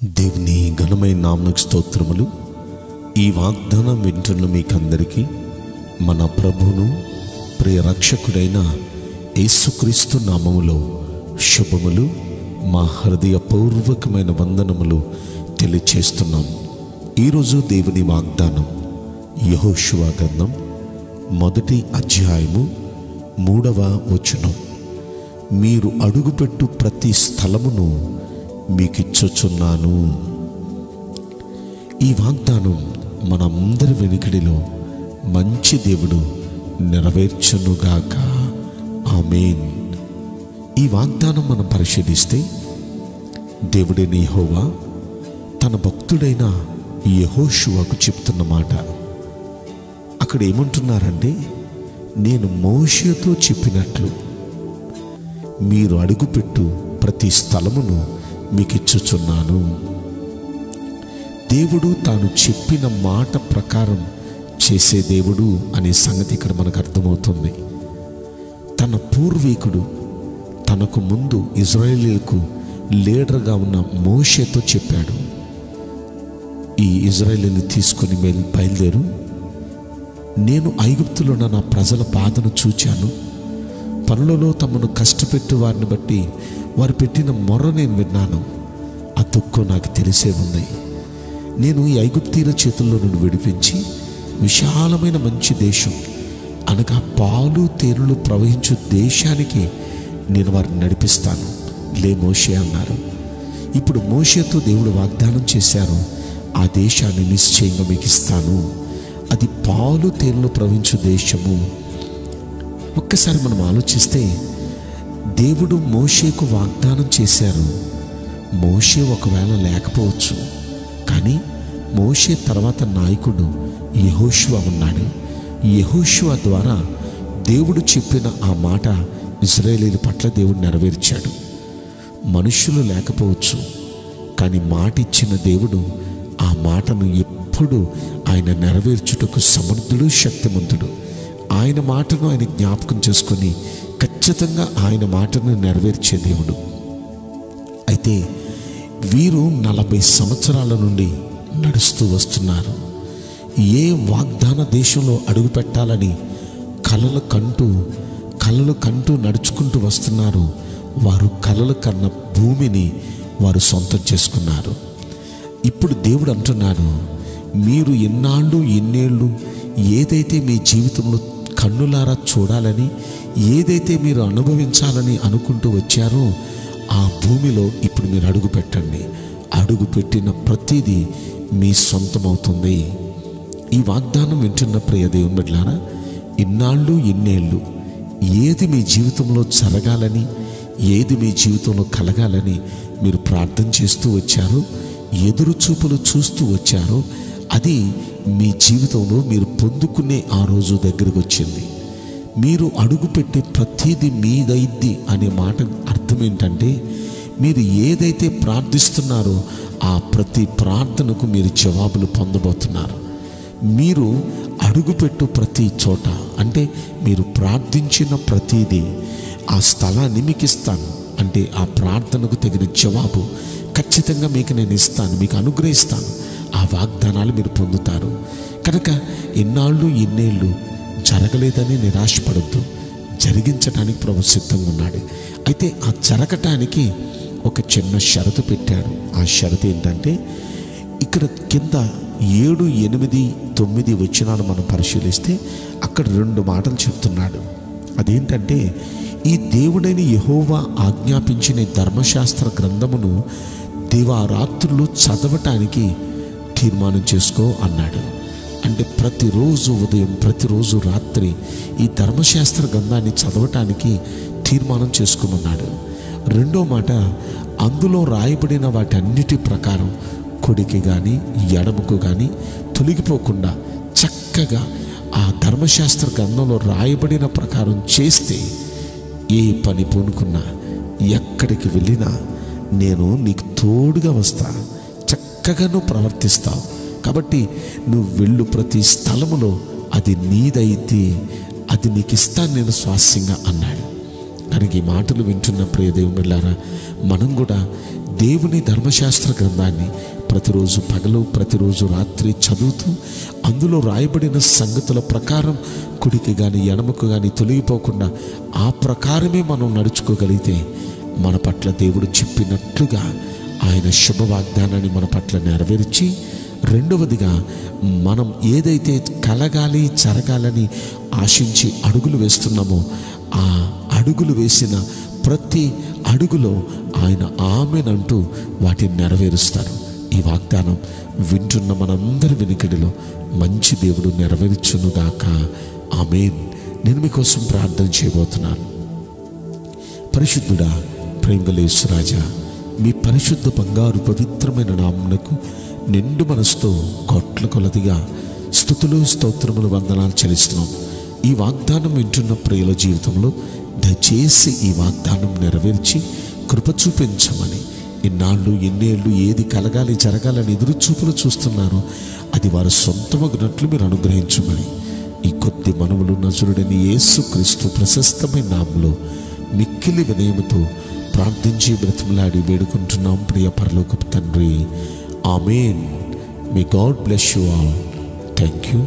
దేవుని ఘనమైన నామమునకు స్తోత్రములు. ఈ వాగ్దానం వింటున్న మీకందరికీ మన ప్రభువును ప్రియ రక్షకుడైన యేసుక్రీస్తు నామములో శుభములు, మా హృదయపూర్వకమైన వందనములు తెలియచేస్తున్నాం. ఈరోజు దేవుని వాగ్దానం యెహోషువ గ్రంథం 1వ అధ్యాయము 3వ వచనం. మీరు అడుగుపెట్టు ప్రతి స్థలమును మీకిచ్చుచున్నాను. ఈ వాగ్దానం మనందరి వెనుకడిలో మంచి దేవుడు నెరవేర్చునుగాక. ఆమేన్. ఈ వాగ్దానం మనం పరిశీలిస్తే దేవుడైన యెహోవా తన భక్తుడైన యెహోషువకు చెప్తున్న మాట. అక్కడ ఏమంటున్నారంటే, నేను మోషేతో చెప్పినట్లు మీరు అడుగుపెట్టు ప్రతి స్థలమును మీకిచ్చుచున్నాను. దేవుడు తాను చెప్పిన మాట ప్రకారం చేసే దేవుడు అనే సంగతి ఇక్కడ మనకు అర్థమవుతుంది. తన పూర్వీకుడు, తనకు ముందు ఇజ్రాయేలీయులకు లీడర్గా ఉన్న మోషేతో చెప్పాడు, ఈ ఇజ్రాయేలీని తీసుకొని బయలుదేరు, నేను ఐగుప్తులో నా ప్రజల బాధను చూచాను, పనులలో తమను కష్టపెట్టు వారిని బట్టి వారు పెట్టిన మొర్ర నేను విన్నాను, ఆ దుఃఖం నాకు తెలిసే ఉంది. నేను ఈ ఐగుప్తీయుల చేతుల్లో నుండి విడిపించి విశాలమైన మంచి దేశం అనగా పాలు తేనెలు ప్రవహించు దేశానికి నేను వారిని నడిపిస్తాను లే మోషే అన్నారు. ఇప్పుడు మోషేతో దేవుడు వాగ్దానం చేశారు, ఆ దేశాన్ని నిశ్చయంగా మీకు ఇస్తాను, అది పాలు తేనెలు ప్రవహించు దేశము. ఒక్కసారి మనం ఆలోచిస్తే, దేవుడు మోషేకు వాగ్దానం చేశారు. మోషే ఒకవేళ లేకపోవచ్చు, కానీ మోషే తర్వాత నాయకుడు యెహోషువ ఉన్నాడు. యెహోషువ ద్వారా దేవుడు చెప్పిన ఆ మాట ఇశ్రాయేలీయుల పట్ల దేవుడు నెరవేర్చాడు. మనుషులు లేకపోవచ్చు, కానీ మాట ఇచ్చిన దేవుడు ఆ మాటను ఎప్పుడు ఆయన నెరవేర్చుటకు సమర్థుడు, శక్తిమంతుడు. ఆయన మాటను ఆయన జ్ఞాపకం చేసుకొని ఖచ్చితంగా ఆయన మాటను నెరవేర్చే దేవుడు. అయితే వీరు 40 సంవత్సరాల నుండి నడుస్తూ వస్తున్నారు. ఏ వాగ్దాన దేశంలో అడుగు పెట్టాలని కలలు కంటూ నడుచుకుంటూ వస్తున్నారు. వారు కలలు కన్న భూమిని వారు సొంతం చేసుకున్నారు. ఇప్పుడు దేవుడు అంటున్నాడు, మీరు ఎన్నేళ్ళు ఏదైతే మీ జీవితంలో కన్నులారా చూడాలని, ఏదైతే మీరు అనుభవించాలని అనుకుంటూ వచ్చారో ఆ భూమిలో ఇప్పుడు మీరు అడుగు పెట్టండి. అడుగు పెట్టిన ప్రతిదీ మీ సొంతమవుతుంది. ఈ వాగ్దానం వింటున్న ప్రియ దేవుని బిడ్డలారా, ఇన్నేళ్ళు ఏది మీ జీవితంలో జరగాలని, ఏది మీ జీవితంలో కలగాలని మీరు ప్రార్థన చేస్తూ వచ్చారో, ఎదురు చూపులు చూస్తూ వచ్చారో, అది మీ జీవితంలో మీరు పొందుకునే ఆ రోజు దగ్గరికి వచ్చింది. మీరు అడుగుపెట్టే ప్రతిదీ మీదైద్ది అనే మాట అర్థం ఏంటంటే, మీరు ఏదైతే ప్రార్థిస్తున్నారో ఆ ప్రతి ప్రార్థనకు మీరు జవాబులు పొందబోతున్నారు. మీరు అడుగుపెట్టు ప్రతి చోట, అంటే మీరు ప్రార్థించిన ప్రతిదీ ఆ స్థలాన్ని మీకు ఇస్తాను, అంటే ఆ ప్రార్థనకు తగిన జవాబు ఖచ్చితంగా మీకు నేను ఇస్తాను, మీకు అనుగ్రహిస్తాను. ఆ వాగ్దానాలు మీరు పొందుతారు. కనుక ఇన్నేళ్ళు జరగలేదని నిరాశపడద్దు. జరిగించడానికి ప్రభు సిద్ధంగా ఉన్నాడు. అయితే ఆ జరగటానికి ఒక చిన్న షరతు పెట్టాడు. ఆ షరతు ఏంటంటే, ఇక్కడ కింద 7, 8, 9 వచనాలు మనం పరిశీలిస్తే అక్కడ 2 మాటలు చెప్తున్నాడు. అదేంటంటే, ఈ దేవుడైన యెహోవా ఆజ్ఞాపించిన ధర్మశాస్త్ర గ్రంథమును దివారాత్రులు చదవటానికి తీర్మానం చేసుకో అన్నాడు. అంటే ప్రతిరోజు ఉదయం, ప్రతిరోజు రాత్రి ఈ ధర్మశాస్త్ర గ్రంథాన్ని చదవటానికి తీర్మానం చేసుకోమన్నాడు. రెండో మాట, అందులో రాయబడిన వాటన్నిటి ప్రకారం కుడికి కానీ ఎడమకు కానీ తొలగిపోకుండా చక్కగా ఆ ధర్మశాస్త్ర గ్రంథంలో రాయబడిన ప్రకారం చేస్తే ఏ పని పూనుకున్నా, ఎక్కడికి వెళ్ళినా నేను నీకు తోడుగా వస్తా, చక్కగా నువ్వు ప్రవర్తిస్తావు. కాబట్టి నువ్వు వెళ్ళు ప్రతి స్థలములో అది నీదైతే అది నీకు ఇస్తాను నేను స్వాస్యంగా అన్నాడు. కనుక ఈ మాటలు వింటున్న ప్రియ దేవుని బిడ్డలారా, మనం కూడా దేవుని ధర్మశాస్త్ర గ్రంథాన్ని ప్రతిరోజు పగలు ప్రతిరోజు రాత్రి చదువుతూ అందులో రాయబడిన సంగతుల ప్రకారం కుడికి కానీ ఎడమకు కానీ తొలగిపోకుండా ఆ ప్రకారమే మనం నడుచుకోగలిగితే మన పట్ల దేవుడు చెప్పినట్లుగా ఆయన శుభ వాగ్దానాన్ని మన పట్ల నెరవేర్చి, రెండవదిగా మనం ఏదైతే కలగాలి జరగాలని ఆశించి అడుగులు వేస్తున్నామో ఆ అడుగులు వేసిన ప్రతి అడుగులో ఆయన ఆమెనంటూ వాటిని నెరవేరుస్తారు. ఈ వాగ్దానం వింటున్న మనందరి వెనుకడిలో మంచి దేవుడు నెరవేర్చునుగాక. ఆమేన్. నేను మీకోసం ప్రార్థన చేయబోతున్నాను. పరిశుద్ధుడా, ప్రేమగల యేసురాజా, మీ పరిశుద్ధ బంగారు పవిత్రమైన నామమునకు నిండు మనసుతో కోట్ల కొలదిగా స్తుతులు స్తోత్రములు వందనాలు చెల్లిస్తున్నాం. ఈ వాగ్దానం వింటున్న ప్రియుల జీవితంలో దయచేసి ఈ వాగ్దానం నెరవేర్చి కృప చూపించమని, ఇన్నాళ్ళు ఎన్నేళ్ళు ఏది కలగాలి జరగాలని ఎదురు చూపులు చూస్తున్నారో అది వారు సొంతమగినట్లు మీరు అనుగ్రహించమని ఈ కొద్ది మనవులు నజరుడని యేసుక్రీస్తు ప్రశస్తమైన నామములో మిక్కిలి వినయముతో ప్రార్థించి బ్రతిమలాడి వేడుకుంటున్నాం ప్రియ పరలోకపు తండ్రి. ఆమేన్. May God bless you all. Thank you.